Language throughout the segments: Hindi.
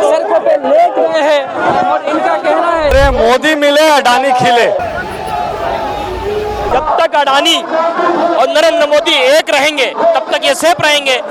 सड़कों पे लेट गए हैं और इनका कहना है अरे मोदी मिले अडानी खिले। जब तक अडानी और नरेंद्र मोदी एक रहेंगे तब तक ये सेफ रहेंगे।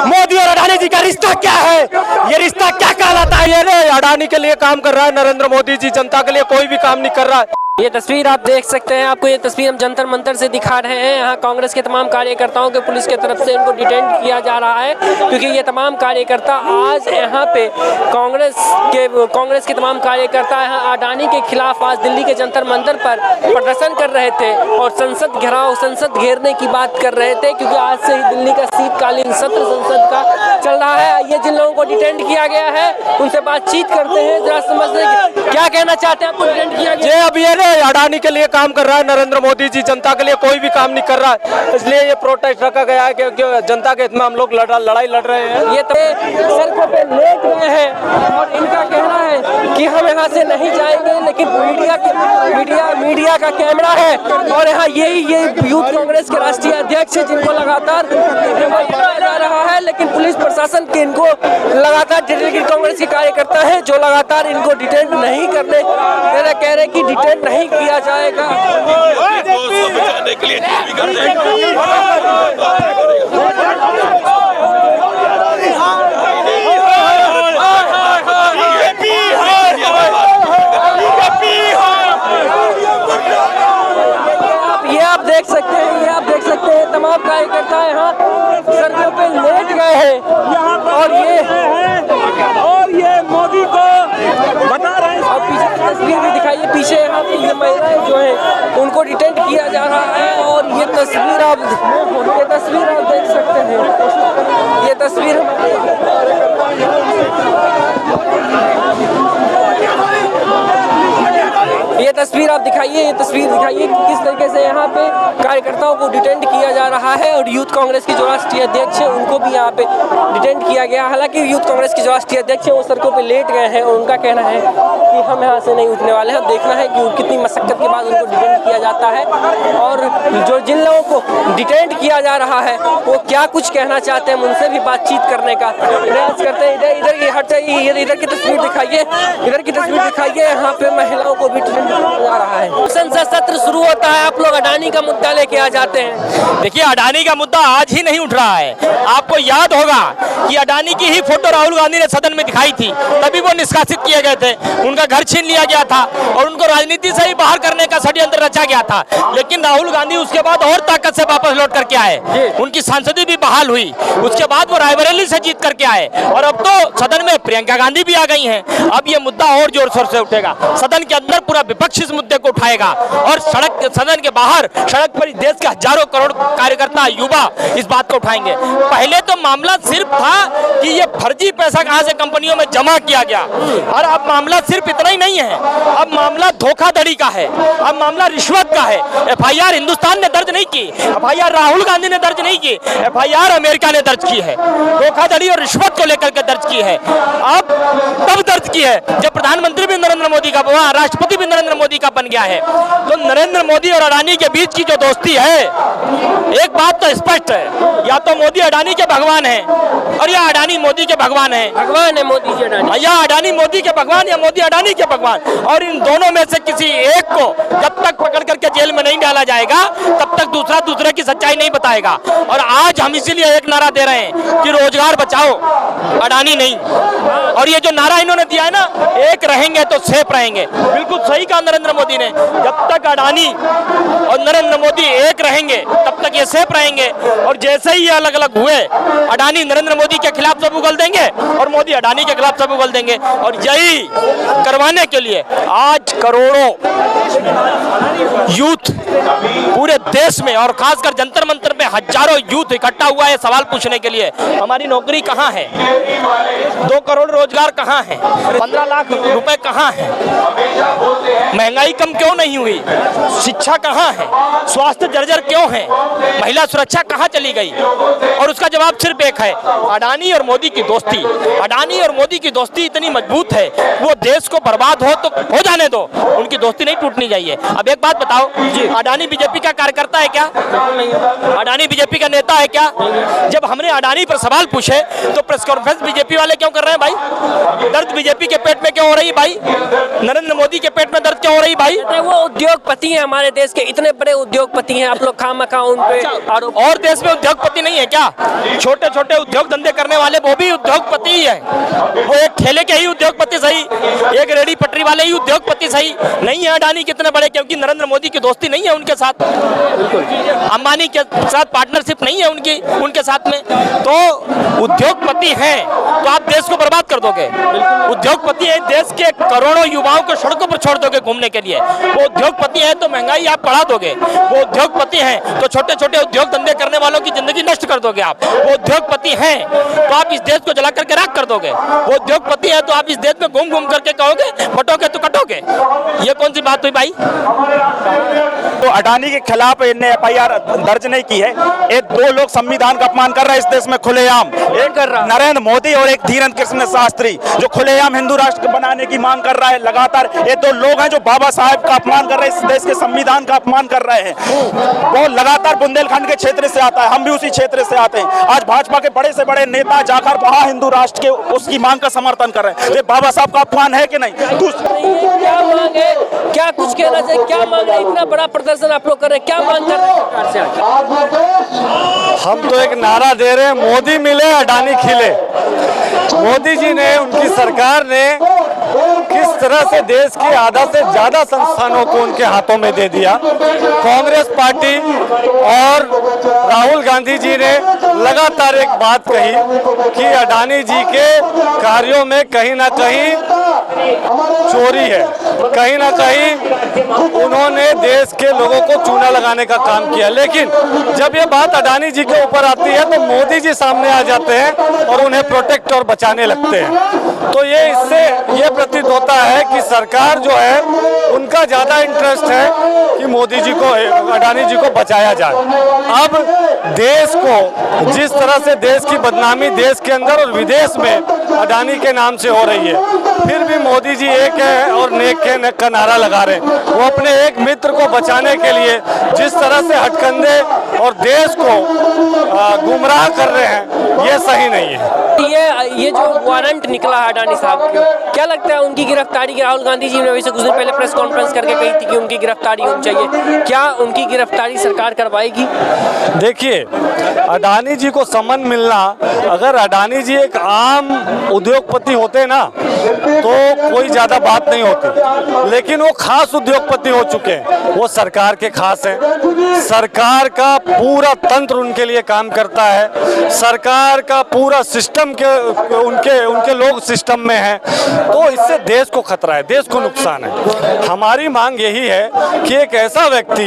मोदी और अडानी जी का रिश्ता क्या है, ये रिश्ता क्या कहलाता है? ये अडानी के लिए काम कर रहा है, नरेंद्र मोदी जी जनता के लिए कोई भी काम नहीं कर रहा है। ये तस्वीर आप देख सकते हैं। आपको ये तस्वीर हम जंतर मंतर से दिखा रहे हैं। यहाँ कांग्रेस के तमाम कार्यकर्ताओं के पुलिस की तरफ से इनको डिटेन किया जा रहा है, क्योंकि ये तमाम कार्यकर्ता आज यहाँ पे कांग्रेस के तमाम कार्यकर्ता यहाँ अडानी के खिलाफ आज दिल्ली के जंतर मंतर पर प्रदर्शन कर रहे थे और संसद घेरने की बात कर रहे थे, क्योंकि आज से ही दिल्ली का शीतकालीन सत्र संसद का चल रहा है। ये जिन लोगों को डिटेन किया गया है उनसे बातचीत करते हैं, जरा समझते हैं क्या कहना चाहते हैं। आपको डिटेन किया गया अब ये अडानी के लिए काम कर रहा है, नरेंद्र मोदी जी जनता के लिए कोई भी काम नहीं कर रहा है, इसलिए ये प्रोटेस्ट रखा गया है कि जनता के हित में हम लोग लड़ाई लड़ रहे हैं। ये सड़कों पे लेट गए हैं और इनका कहना है कि हम यहाँ से नहीं जाएंगे, लेकिन मीडिया का कैमरा है और यहाँ ये यूथ कांग्रेस के राष्ट्रीय अध्यक्ष है जिनको लगातार बताया जा रहा है, लेकिन पुलिस प्रशासन के इनको लगातार कांग्रेस के कार्यकर्ता है जो लगातार इनको डिटेन नहीं करने कह रहे कि डिटेन नहीं किया जाएगा। आप देख सकते हैं तमाम कार्यकर्ता यहाँ सड़कों पे लेट गए हैं और ये मोदी को बता रहे हैं। और पीछे की तस्वीर भी दिखाइए, पीछे यहाँ पे ये महिलाएं जो है उनको डिटेन किया जा रहा है और ये तस्वीर आप देख सकते हैं। ये तस्वीर आप दिखाइए, ये तस्वीर दिखाइए कि किस तरीके से यहाँ पे कार्यकर्ताओं को डिटेन किया जा रहा है और यूथ कांग्रेस के जो राष्ट्रीय अध्यक्ष है उनको भी यहाँ पे डिटेन किया गया। हालांकि यूथ कांग्रेस के जो राष्ट्रीय अध्यक्ष है वो सड़कों पे लेट गए हैं और उनका कहना है कि हम यहाँ से नहीं उठने वाले हैं। देखना है कि कितनी मशक्कत के बाद उनको डिटेन किया जाता है और जिन लोगों को डिटेन किया जा रहा है वो क्या कुछ कहना चाहते हैं, उनसे भी बातचीत करने का प्रयास करते हैं। इधर की तस्वीर दिखाइए, यहाँ पे महिलाओं को भी डिटेन जा रहा है। संसद सत्र शुरू होता है, आप लोग अडानी का मुद्दा लेके आ जाते हैं। देखिए, अडानी का मुद्दा आज ही नहीं उठ रहा है। आपको याद होगा कि अडानी की ही फोटो राहुल गांधी ने सदन में दिखाई थी, तभी वो निष्कासित किए गए थे, उनका घर छीन लिया गया था और उनको राजनीति से ही बाहर करने का षड्यंत्र रचा गया था। लेकिन राहुल गांधी उसके बाद और ताकत से वापस लौट करके आए, उनकी सांसदी भी बहाल हुई, उसके बाद वो रायबरेली से जीत करके आए और अब तो सदन में प्रियंका गांधी भी आ गई हैं। अब ये मुद्दा और जोर शोर से उठेगा। सदन के अंदर पूरा विपक्ष इस मुद्दे को उठाएगा और सदन के बाहर सड़क पर देश के हजारों करोड़ कार्यकर्ता युवा इस बात को उठाएंगे। पहले तो मामला सिर्फ था कि ये फर्जी पैसा कहां से कंपनियों में जमा किया गया, और अब मामला सिर्फ इतना ही नहीं है, अब मामला धोखाधड़ी का है, अब मामला रिश्वत का है। एफआईआर हिंदुस्तान ने दर्ज नहीं की, एफआईआर राहुल गांधी ने दर्ज नहीं की, एफआईआर अमेरिका ने दर्ज की है, धोखाधड़ी और रिश्वत को लेकर के दर्ज की है। अब तब दर्ज की है जब प्रधानमंत्री भी नरेंद्र मोदी का, राष्ट्रपति भी नरेंद्र मोदी का बन गया है। तो नरेंद्र मोदी और अडानी के बीच की जो दोस्ती है, एक बात तो स्पष्ट है, या तो मोदी अडानी के भगवान है और या अडानी मोदी के भगवान है। भगवान है मोदी जी अडानी, या अडानी मोदी के भगवान या मोदी अडानी के भगवान, और इन दोनों में से किसी एक को जब तक पकड़ करके जेल में नहीं डाला जाएगा तब तक दूसरा दूसरे की सच्चाई नहीं बताएगा। और आज हम इसीलिए एक नारा दे रहे हैं कि रोजगार बचाओ, अडानी नहीं। और ये जो नारा इन्होंने दिया है ना, एक रहेंगे तो सेफ रहेंगे, बिल्कुल सही कहा नरेंद्र मोदी ने। जब तक अडानी और नरेंद्र मोदी एक रहेंगे तब तक ये सेफ रहेंगे, और जैसे ही ये अलग अलग हुए, अडानी नरेंद्र मोदी के खिलाफ सब उगल देंगे और मोदी अडानी के खिलाफ सब उगल देंगे। और यही करवाने के लिए आज करोड़ों यूथ पूरे देश में और खासकर जंतर मंतर में हजारों यूथ इकट्ठा हुआ है सवाल पूछने के लिए, हमारी नौकरी कहाँ है, 2 करोड़ रोजगार कहाँ है, 15 लाख रुपए कहाँ है, महंगाई कम क्यों नहीं हुई, शिक्षा कहाँ है, स्वास्थ्य जर्जर क्यों है, महिला सुरक्षा कहाँ चली गई? और उसका जवाब सिर्फ एक है, अडानी और मोदी की दोस्ती। अडानी और मोदी की दोस्ती इतनी मजबूत है, वो देश को बर्बाद हो तो हो जाने दो, उनकी दोस्ती नहीं टूटनी चाहिए। अब एक बात बताओ, अडानी बीजेपी का कार्यकर्ता है क्या? अडानी बीजेपी का नेता है क्या? जब हमने अडानी पर सवाल पूछे तो प्रेस कॉन्फ्रेंस बीजेपी वाले क्यों कर रहे हैं भाई? दर्द बीजेपी के पेट में क्यों हो रही है भाई? नरेंद्र मोदी के पेट में दर्द क्यों हो रही भाई? वो उद्योगपति हैं, हमारे देश के इतने बड़े उद्योगपति हैं, आप लोग खामखा उन पे आरोप। और देश में उद्योगपति नहीं है क्या? छोटे छोटे उद्योग धंधे करने वाले वो भी उद्योगपति ही है। वो एक ठेले के ही उद्योगपति सही, एक रेडी पटरी वाले ही उद्योगपति सही नहीं है। अडानी कितने बड़े, क्योंकि नरेंद्र मोदी की दोस्ती नहीं है उनके साथ, अंबानी के साथ पार्टनरशिप नहीं है उनके साथ में। तो उद्योगपति हैं तो आप देश को बर्बाद कर दोगे। उद्योगपति है, देश के करोड़ों युवाओं को सड़कों पर छोड़ दोगे घूमने के लिए। वो उद्योगपति है तो महंगाई आप बढ़ा दोगे। वो उद्योगपति हैं तो छोटे छोटे उद्योग धंधे करने वालों की जिंदगी नष्ट कर दोगे आप। वो उद्योगपति हैं तो आप इस देश को जला करके राख कर दोगे। वो उद्योगपति है तो आप इस देश में घूम घूम करके कहोगे बटोगे तो कटोगे। ये कौन सी बात हुई भाई? तो अडानी के खिलाफ इन्हें FIR दर्ज नहीं की है। ये दो लोग संविधान का अपमान कर रहे हैं इस देश में खुलेआम। एक नरेंद्र मोदी और एक धीरेन्द्र कृष्ण शास्त्री जो खुलेआम हिंदू राष्ट्र बनाने की मांग कर रहा है लगातार। ये दो लोग हैं जो बाबा साहेब का अपमान कर रहे हैं, इस देश के संविधान का अपमान कर रहे हैं। वो लगातार बुंदेलखंड के क्षेत्र से आता है, हम भी उसी क्षेत्र से आते हैं। आज भाजपा के बड़े से बड़े नेता जाकर वहां हिंदू राष्ट्र के उसकी मांग का समर्थन कर रहे हैं। ये बाबा साहब का अपमान है कि नहीं? क्या मांग है, क्या कुछ कहना चाहिए, क्या मांग है? इतना बड़ा प्रदर्शन आप लोग कर रहे हैं, क्या मांग कर रहे हैं सरकार से? हम तो एक नारा दे रहे हैं, मोदी मिले अडानी खिले। मोदी जी ने, उनकी सरकार ने किस तरह से देश के आधा से ज्यादा संस्थानों को उनके हाथों में दे दिया। कांग्रेस पार्टी और राहुल गांधी जी ने लगातार एक बात कही कि अडानी जी के कार्यों में कहीं ना कहीं चोरी है, कहीं ना कहीं उन्होंने देश के लोगों को चूना लगाने का काम किया। लेकिन जब ये बात अडानी जी के ऊपर आती है तो मोदी जी सामने आ जाते हैं और उन्हें प्रोटेक्ट और बचाने लगते हैं। तो ये इससे ये प्रतीत होता है कि सरकार जो है उनका ज्यादा इंटरेस्ट है कि मोदी जी को, अडानी जी को बचाया जाए। अब देश को जिस तरह से देश की बदनामी देश के अंदर और विदेश में अडानी के नाम से हो रही है, फिर भी मोदी जी एक है और नेक है नेक का नारा लगा रहे हैं। वो अपने एक मित्र को बचाने के लिए जिस तरह से हथकंडे और देश को गुमराह कर रहे हैं, ये सही नहीं है। ये जो वारंट निकला है अडानी साहब को, क्या लगता है उनकी गिरफ्तारी की? राहुल गांधी जी ने वैसे कुछ दिन पहले प्रेस कॉन्फ्रेंस करके कही थी कि उनकी गिरफ्तारी होनी चाहिए। क्या उनकी गिरफ्तारी सरकार करवाएगी? देखिए, अडानी जी को समन मिलना, अगर अडानी जी एक आम उद्योगपति होते ना तो कोई ज्यादा बात नहीं होती, लेकिन वो खास उद्योगपति हो चुके हैं। वो सरकार के खास हैं, सरकार का पूरा तंत्र उनके लिए काम करता है, सरकार का पूरा सिस्टम के उनके लोग सिस्टम में हैं। तो इससे देश को खतरा है, देश को नुकसान है। हमारी मांग यही है कि एक ऐसा व्यक्ति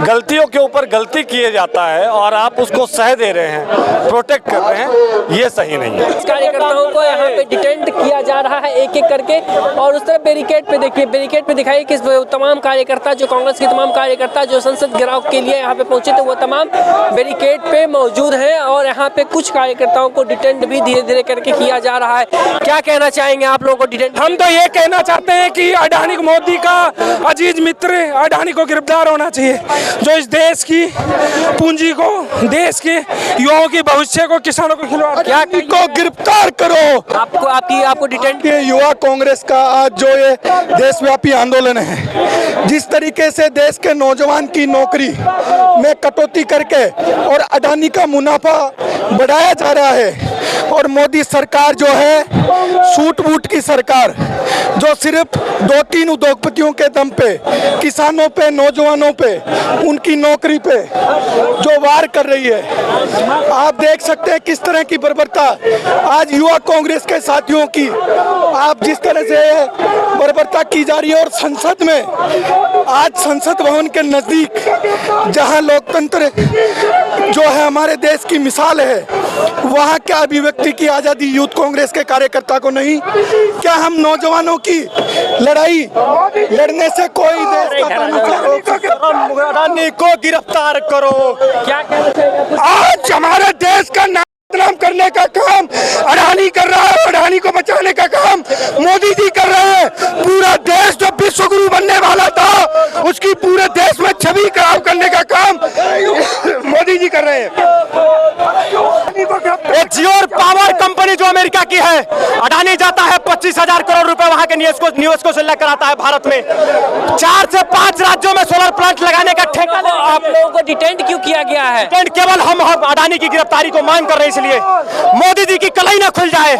गलतियों के ऊपर गलती किए जाता है और आप उसको सह दे रहे हैं, प्रोटेक्ट कर रहे हैं, ये सही नहीं है। कार्यकर्ताओं को यहाँ पे डिटेंट किया जा रहा है एक एक करके, और उस तरह बैरिकेड पे देखिए, बैरिकेड पे दिखाइए कि तमाम कार्यकर्ता, जो कांग्रेस के तमाम कार्यकर्ता जो संसद घेराव के लिए यहाँ पे पहुंचे थे, वो तमाम बैरिकेड पे मौजूद हैं। और यहाँ पे कुछ कार्यकर्ताओं को डिटेंट भी धीरे धीरे करके किया जा रहा है। क्या कहना चाहेंगे आप लोगों को डिटेंट? हम तो ये कहना चाहते हैं कि अडानी मोदी का अजीज मित्र अडानी को गिरफ्तार होना चाहिए, जो इस देश की पूंजी को, देश के युवाओं के भविष्य को, किसानों को खिलवाड़। क्या को गिरफ्तार करो। आपको डिटेंट युवा कांग्रेस का आज जो ये देशव्यापी आंदोलन है, जिस तरीके से देश के नौजवान की नौकरी में कटौती करके और अडानी का मुनाफा बढ़ाया जा रहा है, और मोदी सरकार जो है सूट बूट की सरकार, जो सिर्फ 2-3 उद्योगपतियों के दम पे किसानों पे, नौजवानों पे, उनकी नौकरी पे जो वार कर रही है। आप देख सकते हैं किस तरह की बर्बरता आज युवा कांग्रेस के साथियों की, आप जिस तरह से बर्बरता की जा रही है। और संसद में, आज संसद भवन के नजदीक जहां लोकतंत्र जो है हमारे देश की मिसाल है, वहां क्या अभिव्यक्ति की आजादी यूथ कांग्रेस के कार्यकर्ता को नहीं? क्या हम नौजवानों की लड़ाई लड़ने से कोई देश का अडानी को गिरफ्तार करो। क्या कहना चाहिए? आज हमारे देश का नाम करने का काम अडानी कर रहा है, अडानी को बचाने का काम मोदी जी कर रहे हैं। पूरा देश जो विश्व गुरु बनने वाला था उसकी पूरे देश में छवि खराब करने का काम मोदी जी कर रहे हैं। जियो पावर कंपनी जो अमेरिका की है, अडानी जाता है 25,000 करोड़ रुपए वहां के निवेशकों से लेकर आता है भारत में। 4 से 5 राज्यों में सोलर प्लांट लगाने का ठेका। आप लोगों को डिटेंट क्यों किया गया है? केवल हम अडानी की गिरफ्तारी को मांग कर रहे हैं, इसलिए मोदी जी की कलाई ना खुल जाए,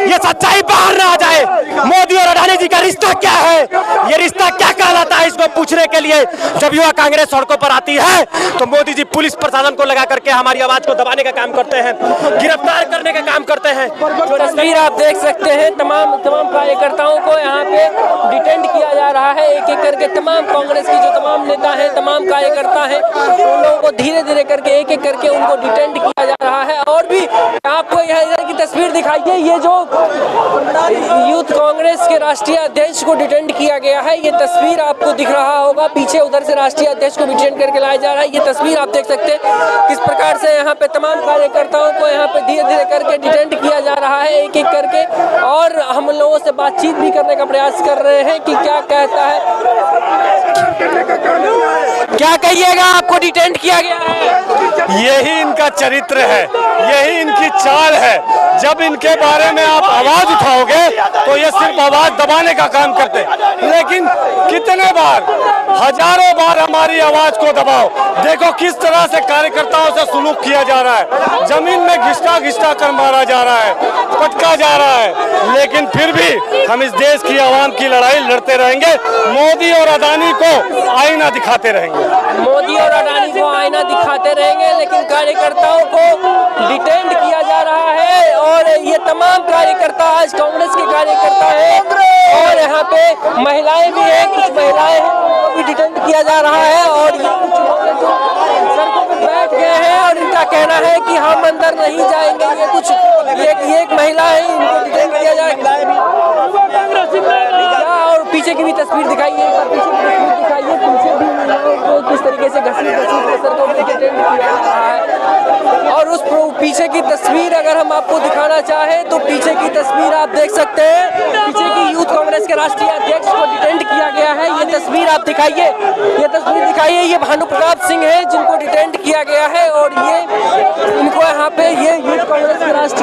ये सच्चाई बाहर ना आ जाए। मोदी और अडानी जी का रिश्ता क्या है, ये रिश्ता क्या कहलाता है, इसको पूछने के लिए जब युवा कांग्रेस सड़कों पर आती है तो मोदी जी पुलिस प्रशासन को लगा करके हमारी आवाज को दबाने का काम करते हैं, गिरफ्तार करने का काम करते हैं। जो तस्वीर आप देख सकते हैं, तमाम कार्यकर्ताओं को यहाँ पे डिटेंट किया जा रहा है, एक एक करके तमाम कांग्रेस की जो तमाम नेता हैं, तमाम कार्यकर्ता हैं, उन लोगों को धीरे धीरे करके एक एक करके उनको डिटेंट किया जा रहा है। और भी आपको यहाँ इधर की तस्वीर दिखाइए, ये जो यूथ कांग्रेस के राष्ट्रीय अध्यक्ष को डिटेंट किया गया है, ये तस्वीर आपको दिख रहा होगा पीछे, उधर से राष्ट्रीय अध्यक्ष को डिटेंट करके लाया जा रहा है। ये तस्वीर आप देख सकते हैं किस प्रकार से यहाँ पे तमाम कार्यकर्ताओं को यहाँ पे धीरे धीरे करके डिटेंट किया जा रहा है एक एक करके। और हम लोगों से बातचीत भी करने का प्रयास कर रहे हैं कि क्या कहता है, क्या कहिएगा, आपको डिटेंट किया गया है? यही इनका चरित्र है, यही इनकी चाल है। जब इनके बारे में आप आवाज उठाओगे तो ये सिर्फ आवाज दबाने का काम करते हैं, लेकिन कितने बार, हजारों बार हमारी आवाज को दबाओ। देखो किस तरह से कार्यकर्ताओं से सुलूक किया जा रहा है, जमीन में घिसटा घिसटा कर मारा जा रहा है, पटका जा रहा है, लेकिन फिर भी हम इस देश की आवाम की लड़ाई लड़ते रहेंगे। मोदी और अडानी को आईना दिखाते रहेंगे, मोदी और अडानी को आईना दिखाते रहेंगे, लेकिन कार्यकर्ताओं को डिटेंट किया जा रहा है। और ये तमाम कार्यकर्ता आज कांग्रेस के कार्यकर्ता हैं और यहाँ पे महिलाएं भी हैं, कुछ महिलाएं हैं, उनको भी डिटेंट किया जा रहा है। और ये कुछ लोग हैं जो सड़कों पर बैठ गए हैं और इनका कहना है कि हम अंदर नहीं जाएंगे। ये कुछ एक महिला है, इनको डिटेंट किया जाएगा। और पीछे की भी तस्वीर दिखाइए, पीछे की तस्वीर दिखाइए, पीछे भी महिलाओं को किस तरीके से घसीट के सड़कों पर डिटेंट किया जा रहा है। और उस पीछे की तस्वीर अगर हम आपको दिखाना चाहें तो पीछे की तस्वीर आप देख सकते हैं, पीछे की यूथ कांग्रेस के राष्ट्रीय अध्यक्ष को डिटेंट किया गया है। ये तस्वीर आप दिखाइए, ये तस्वीर दिखाइए, ये भानु प्रताप सिंह है जिनको डिटेंट किया गया है। और ये इनको यहाँ पे ये यूथ कांग्रेस के राष्ट्रीय